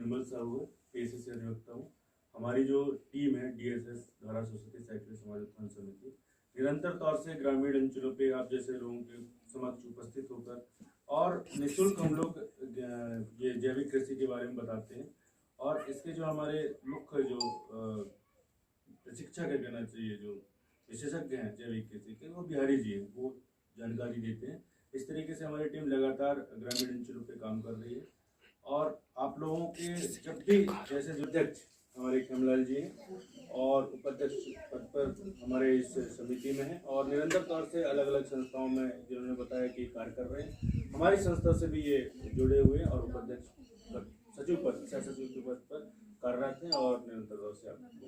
निर्मल साहू है, पेशे से अधिवक्ता हूँ। हमारी जो टीम है DSS धारा सोसाइटी साइकिल समाज उत्थान समिति निरंतर तौर से ग्रामीण अंचलों पे आप जैसे लोगों के समक्ष उपस्थित होकर और निःशुल्क हम लोग ये जैविक कृषि के बारे में बताते हैं। और इसके जो हमारे मुख्य जो प्रशिक्षक है कहना चाहिए, जो विशेषज्ञ हैं जैविक कृषि के, वो बिहारी जी हैं, वो जानकारी देते हैं। इस तरीके से हमारी टीम लगातार ग्रामीण अंचलों पे काम कर रही है। और आप लोगों के जब भी जैसे जो अध्यक्ष हमारे खेमलाल जी हैं और उपाध्यक्ष पद पर हमारे इस समिति में हैं और निरंतर तौर से अलग अलग संस्थाओं में जिन्होंने बताया कि कार्य कर रहे हैं, हमारी संस्था से भी ये जुड़े हुए हैं और उपाध्यक्ष सचिव पद, सह सचिव के पद पर कार्यरत हैं और निरंतर तौर से आपको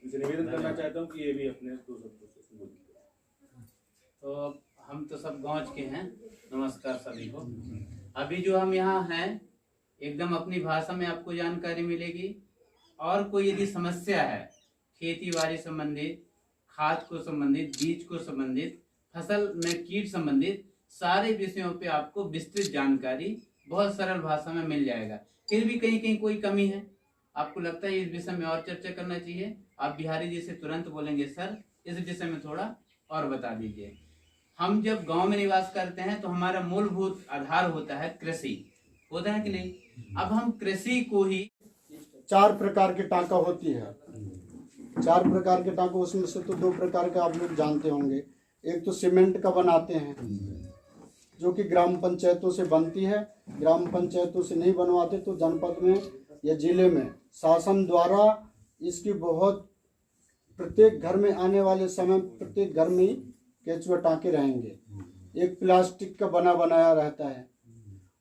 इनसे निवेदन करना चाहता हूँ कि ये भी अपने दो शब्दों से संबोधित करें। तो हम तो सब गाँव के हैं, नमस्कार सभी को। अभी जो हम यहाँ हैं एकदम अपनी भाषा में आपको जानकारी मिलेगी। और कोई यदि समस्या है खेती बाड़ी संबंधित, खाद को संबंधित, बीज को संबंधित, फसल में कीट संबंधित सारे विषयों पे आपको विस्तृत जानकारी बहुत सरल भाषा में मिल जाएगा। फिर भी कहीं कहीं कोई कमी है, आपको लगता है इस विषय में और चर्चा करना चाहिए, आप बिहारी जी से तुरंत बोलेंगे सर इस विषय में थोड़ा और बता दीजिए। हम जब गांव में निवास करते हैं तो हमारा मूलभूत आधार होता है कृषि, होता है कि नहीं। अब हम कृषि को ही 4 प्रकार के टांका होती है। 4 प्रकार के टांका, उसमें से तो 2 प्रकार का आप लोग जानते होंगे। एक तो सीमेंट का बनाते हैं जो कि ग्राम पंचायतों से बनती है। ग्राम पंचायतों से नहीं बनवाते तो जनपद में या जिले में शासन द्वारा इसकी बहुत प्रत्येक घर में आने वाले समय प्रत्येक घर में ही केचुआ टांके रहेंगे। एक प्लास्टिक का बनाया रहता है,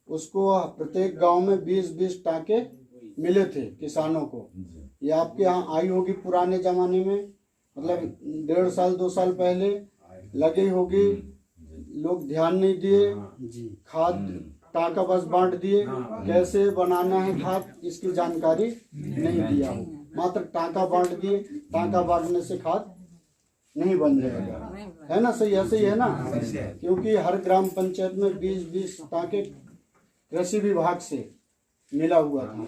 उसको प्रत्येक गांव में 20-20 टांके मिले थे किसानों को। ये आपके यहाँ आई होगी पुराने जमाने में, मतलब 1.5 साल 2 साल पहले लगी होगी, लोग ध्यान नहीं दिए, खाद टांका बस बांट दिए, कैसे बनाना है खाद इसकी जानकारी नहीं दिया हो, मात्र टांका बांट दिए। टांका बांटने से खाद नहीं बन जाएगा, है ना, सही ऐसे ही है ना। क्योंकि हर ग्राम पंचायत में 20-20 टांके कृषि विभाग से मिला हुआ था।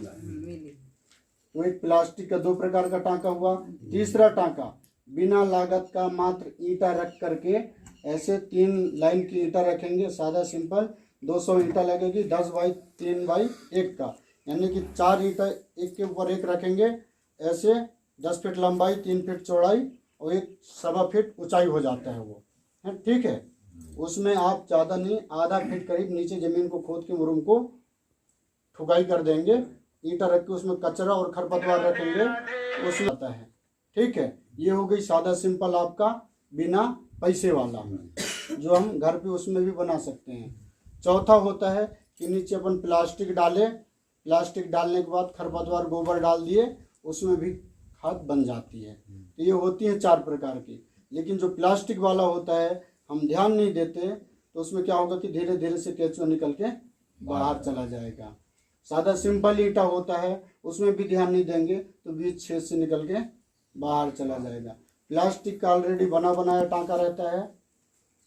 तो एक प्लास्टिक का 2 प्रकार का टांका हुआ। तीसरा टांका बिना लागत का, मात्र ईंटा रख करके ऐसे 3 लाइन की ईंटा रखेंगे, सादा सिंपल 200 ईंटा लगेगी, 10 बाई 3 बाई 1 का, यानी कि 4 ईंटा एक के ऊपर एक रखेंगे, ऐसे 10 फीट लंबाई, 3 फीट चौड़ाई और 1.25 फीट ऊंचाई हो जाता है वो, है ठीक है। उसमें आप ज़्यादा नहीं, आधा फीट करीब नीचे जमीन को खोद के मुरुम को ठुकाई कर देंगे, ईंटा रख के उसमें कचरा और खरपतवार रखेंगे, उसमें आता है, ठीक है। ये हो गई सादा सिंपल आपका बिना पैसे वाला, जो हम घर पे उसमें भी बना सकते हैं। चौथा होता है कि नीचे अपन प्लास्टिक डालें, प्लास्टिक डालने के बाद खरपतवार गोबर डाल दिए, उसमें भी खाद बन जाती है। तो ये होती है 4 प्रकार की। लेकिन जो प्लास्टिक वाला होता है हम ध्यान नहीं देते तो उसमें क्या होगा कि धीरे धीरे से केचुआ निकल के बाहर चला जाएगा। सादा सिंपल ईंटा होता है उसमें भी ध्यान नहीं देंगे तो बीच छेद से निकल के बाहर चला जाएगा। प्लास्टिक का ऑलरेडी बनाया टांका रहता है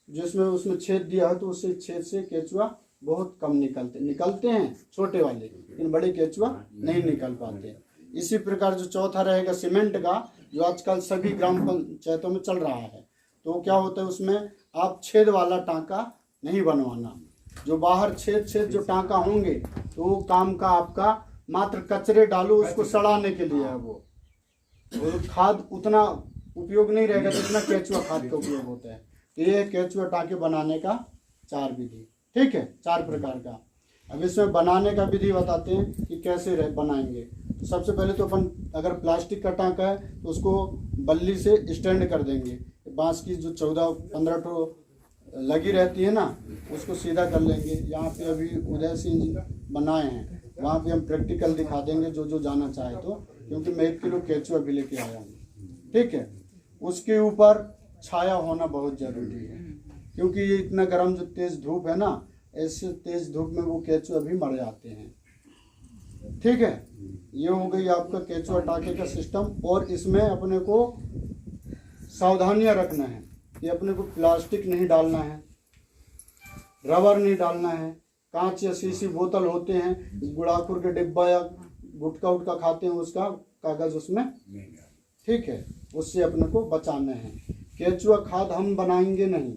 जिसमें उसमें छेद दिया है, तो उससे छेद से केचुआ बहुत कम निकलते हैं छोटे वाले, लेकिन बड़े केचुआ नहीं निकल पाते। इसी प्रकार जो चौथा रहेगा सीमेंट का, जो आजकल सभी ग्राम पंचायतों में चल रहा है, तो क्या होता है उसमें आप छेद वाला टांका नहीं बनवाना। जो बाहर छेद जो टांका होंगे तो वो काम का आपका मात्र कचरे डालो उसको सड़ाने के लिए है, वो खाद उतना उपयोग नहीं रहेगा जितना केचुआ खाद का उपयोग होता है। ये केचुआ टांके बनाने का 4 विधि, ठीक है, 4 प्रकार का। अब इसमें बनाने का विधि बताते हैं कि कैसे बनाएंगे। तो सबसे पहले तो अपन अगर प्लास्टिक का टांका है तो उसको बल्ली से स्टैंड कर देंगे, बांस की जो 14-15 ठो लगी रहती है ना, उसको सीधा कर लेंगे। यहाँ पे अभी उदय सिंह जी बनाए हैं, वहाँ पे हम प्रैक्टिकल दिखा देंगे जो जाना चाहे तो, क्योंकि मैं 1 किलो केचुआ भी लेके आया हूँ, ठीक है। उसके ऊपर छाया होना बहुत ज़रूरी है, क्योंकि ये इतना गर्म जो तेज़ धूप है ना, ऐसे तेज़ धूप में वो केचुआ भी मर जाते हैं, ठीक है। ये हो गई आपका केचुआ टांके का सिस्टम। और इसमें अपने को सावधानियां रखना है कि अपने को प्लास्टिक नहीं डालना है, रबर नहीं डालना है, कांच या शीशी बोतल होते हैं, गुड़ाखुर के डिब्बा या गुटखा उटका खाते हैं, उसका कागज उसमें, ठीक है, उससे अपने को बचाना है। केचुआ खाद हम बनाएंगे नहीं।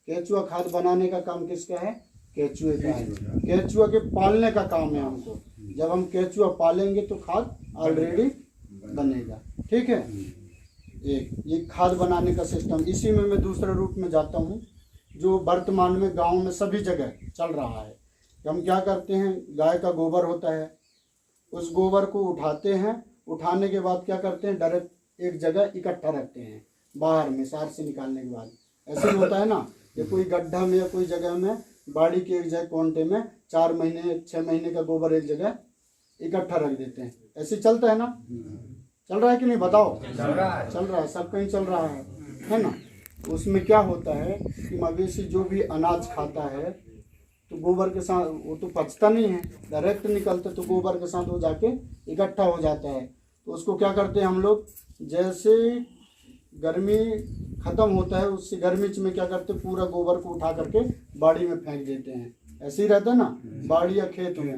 केचुआ खाद बनाने का काम किसका है? केचुए का है। केचुआ के पालने का काम है हमको। जब हम केचुआ पालेंगे तो खाद ऑलरेडी बनेगा, ठीक है। एक ये खाद बनाने का सिस्टम, इसी में मैं दूसरे रूप में जाता हूँ जो वर्तमान में गांव में सभी जगह चल रहा है। हम क्या करते हैं, गाय का गोबर होता है, उस गोबर को उठाते हैं, उठाने के बाद क्या करते हैं, डायरेक्ट एक जगह इकट्ठा रखते हैं बाहर में, सार से निकालने के बाद। ऐसे ही होता है ना, ये कोई गड्ढा में या कोई जगह में बाड़ी के एक जगह कोंटे में 4 महीने 6 महीने का गोबर एक जगह इकट्ठा रख देते हैं। ऐसे चलता है ना, चल रहा है कि नहीं बताओ? चल रहा है, सब कहीं चल रहा है ना। उसमें क्या होता है कि मवेशी जो भी अनाज खाता है तो गोबर के साथ वो तो पचता नहीं है, डायरेक्ट निकलता, तो गोबर के साथ वो जाके इकट्ठा हो जाता है। तो उसको क्या करते हैं हम लोग, जैसे गर्मी खत्म होता है उससे गर्मी में क्या करते हैं, पूरा गोबर को उठा करके बाड़ी में फेंक देते हैं। ऐसे ही रहता है ना बाड़ी या खेत में।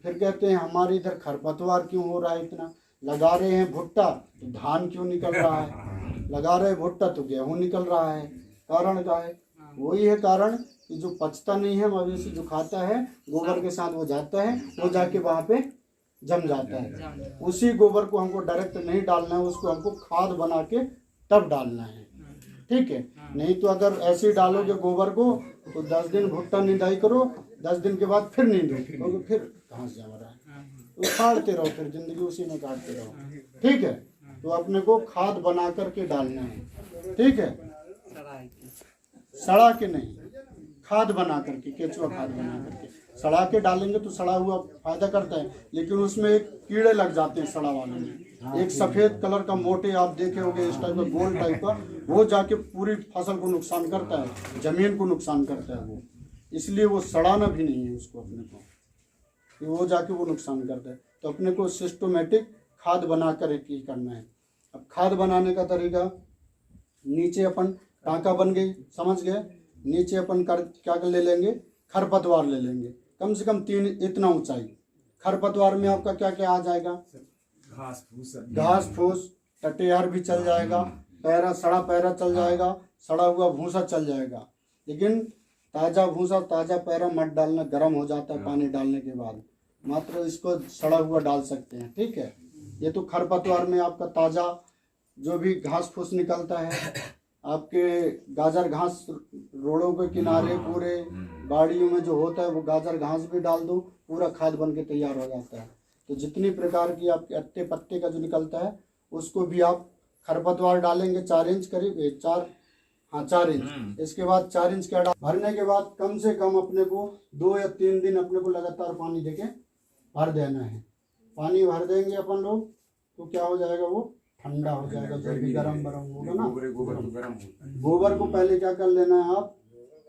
फिर कहते हैं हमारे इधर खरपतवार क्यों हो रहा है इतना, लगा रहे हैं भुट्टा तो धान क्यों निकल रहा है, लगा रहे भुट्टा तो गेहूं निकल रहा है। कारण क्या है? वही है कारण कि जो पचता नहीं है मवेशी जो खाता है, गोबर के साथ वो जाता है, वो जाके वहाँ पे जम जाता है। उसी गोबर को हमको डायरेक्ट नहीं डालना है, उसको हमको खाद बना के तब डालना है, ठीक है। नहीं तो अगर ऐसे ही डालोगे गोबर को तो 10 दिन भुट्टा निंदाई करो, 10 दिन के बाद फिर नींदो, क्योंकि फिर कहाँ से जम रहा है, उखाड़ते रहो, फिर जिंदगी उसी में काटते रहो, ठीक है। तो अपने को खाद बना करके डालना है, ठीक है, सड़ा के नहीं, खाद बना करके, केचुआ खाद बना करके। सड़ा के डालेंगे तो सड़ा हुआ फायदा करता है, लेकिन उसमें एक कीड़े लग जाते हैं सड़ा वाले में। एक सफेद कलर का मोटे आप देखे होंगे इस टाइप का गोल टाइप का, वो जाके पूरी फसल को नुकसान करता है, जमीन को नुकसान करता है वो। इसलिए वो सड़ाना भी नहीं है उसको अपने को, कि वो जाके वो नुकसान करता है। तो अपने को सिस्टमेटिक खाद बना कर ही करना है। अब खाद बनाने का तरीका, नीचे अपन टाँका बन गई, समझ गए, नीचे अपन क्या कर ले लेंगे, खरपतवार ले लेंगे, कम से कम 3 इतना ऊंचाई। खरपतवार में आपका क्या क्या आ जाएगा, घास फूस, टटियार भी चल जाएगा, पैरा, सड़ा पैरा चल जाएगा, सड़ा हुआ भूसा चल जाएगा। लेकिन ताज़ा भूसा ताज़ा पैरा मत डालना, गर्म हो जाता है पानी डालने के बाद, मात्र इसको सड़ा हुआ डाल सकते हैं, ठीक है। ये तो खरपतवार में आपका ताज़ा जो भी घास फूस निकलता है, आपके गाजर घास रोडों के किनारे पूरे बाड़ियों में जो होता है वो गाजर घास भी डाल दो, पूरा खाद बन के तैयार हो जाता है। तो जितनी प्रकार की आपके अत्ते पत्ते का जो निकलता है उसको भी आप खरपतवार डालेंगे 4 इंच करीब, 4 इंच। इसके बाद 4 इंच का भरने के बाद कम से कम अपने को 2 या 3 दिन अपने को लगातार पानी देके भर देना है। पानी भर देंगे अपन लोग तो क्या हो जाएगा, वो ठंडा हो जाएगा, जो भी गरम होगा ना, गोबर को पहले क्या कर लेना है, आप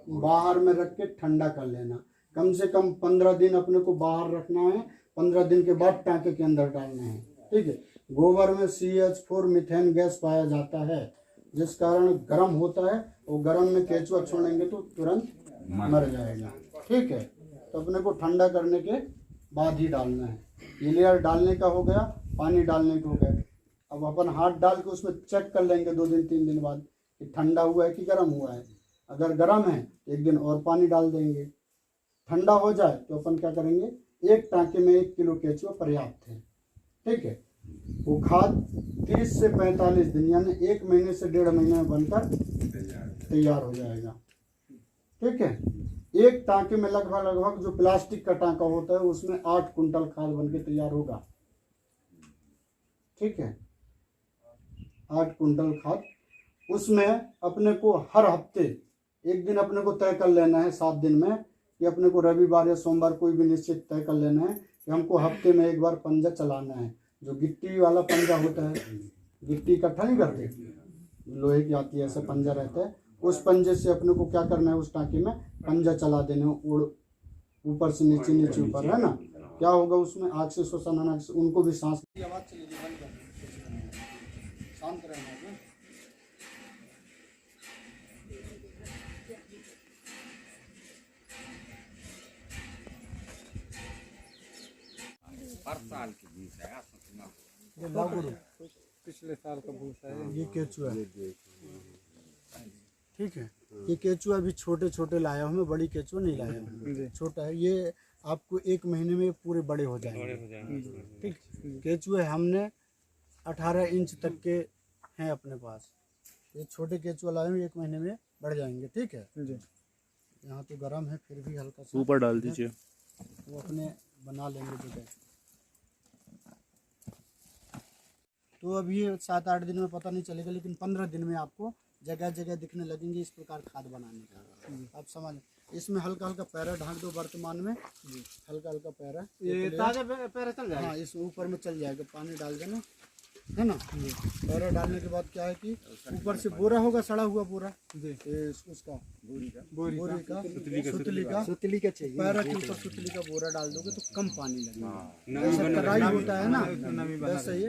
बाहर में रख के ठंडा कर लेना। कम से कम 15 दिन अपने को बाहर रखना है, 15 दिन के बाद टाँके के अंदर डालना है, ठीक है। गोबर में CH4 मीथेन गैस पाया जाता है, जिस कारण गर्म होता है, वो गर्म में केचुआ छोड़ेंगे तो तुरंत मर जाएगा, ठीक है। तो अपने को ठंडा करने के बाद ही डालना है। ये लेयर डालने का हो गया, पानी डालने का हो गया। अब अपन हाथ डाल के उसमें चेक कर लेंगे 2 दिन 3 दिन बाद कि ठंडा हुआ है कि गर्म हुआ है। अगर गर्म है 1 दिन और पानी डाल देंगे। ठंडा हो जाए तो अपन क्या करेंगे, एक टाँके में 1 किलो केचुआ पर्याप्त है, ठीक है। वो खाद 30 से 45 दिन यानी 1 महीने से 1.5 महीने में बनकर तैयार हो जाएगा, ठीक है। एक टाँके में लगभग जो प्लास्टिक का टाँका होता है उसमें 8 कुंटल खाद बन के तैयार होगा, ठीक है। 8 कुंटल खाद। उसमें अपने को हर हफ्ते 1 दिन अपने को तय कर लेना है 7 दिन में, कि अपने को रविवार या सोमवार कोई भी निश्चित तय कर लेना है कि हमको हफ्ते में 1 बार पंजा चलाना है। जो गिट्टी वाला पंजा होता है, गिट्टी इकट्ठा नहीं करते, लोहे की आती है, ऐसा पंजा रहता है, उस पंजे से अपने को क्या करना है, उस टाँकी में पंजा चला देना, ऊपर से नीचे नीचे ऊपर, है ना। क्या होगा उसमें, आग से श्वसन आना, उनको भी सांस की आवाज़ चलेगी, बंद कर, शांत रहना है। ये लागुड़ पिछले साल का भूसा है। ये केचुआ है, ठीक है। ये केचुआ भी छोटे छोटे लाया हूँ मैं, बड़ी केचुआ नहीं लाया हूँ, छोटा है। ये आपको 1 महीने में पूरे बड़े हो जाएंगे, ठीक। केचुए हमने 18 इंच तक के हैं अपने पास। ये छोटे केचुआ लाए हूँ, 1 महीने में बढ़ जाएंगे, ठीक है जी। यहाँ तो गर्म है, फिर भी हल्का सा ऊपर डाल दीजिए, वो अपने बना लेंगे जगह। तो अब ये 7-8 दिन में पता नहीं चलेगा, लेकिन 15 दिन में आपको जगह जगह दिखने लगेंगे इस प्रकार खाद बनाने का। आप समझ, इसमें हल्का हल्का पैरा ढांक दो वर्तमान में, हल्का हल्का पैरा, ये ताजा पैरा चल जाएगा। हाँ, इस ऊपर में चल जाएगा, पानी डाल देना है ना। पैरा डालने के बाद क्या है कि ऊपर से बोरा होगा सड़ा हुआ बोरा, उसका बोरी का सुतली का चाहिए। पैरा के ऊपर सुतली का बोरा डाल दोगे तो कम पानी लगेगा। जैसे तराई होता है ना, वैसे ही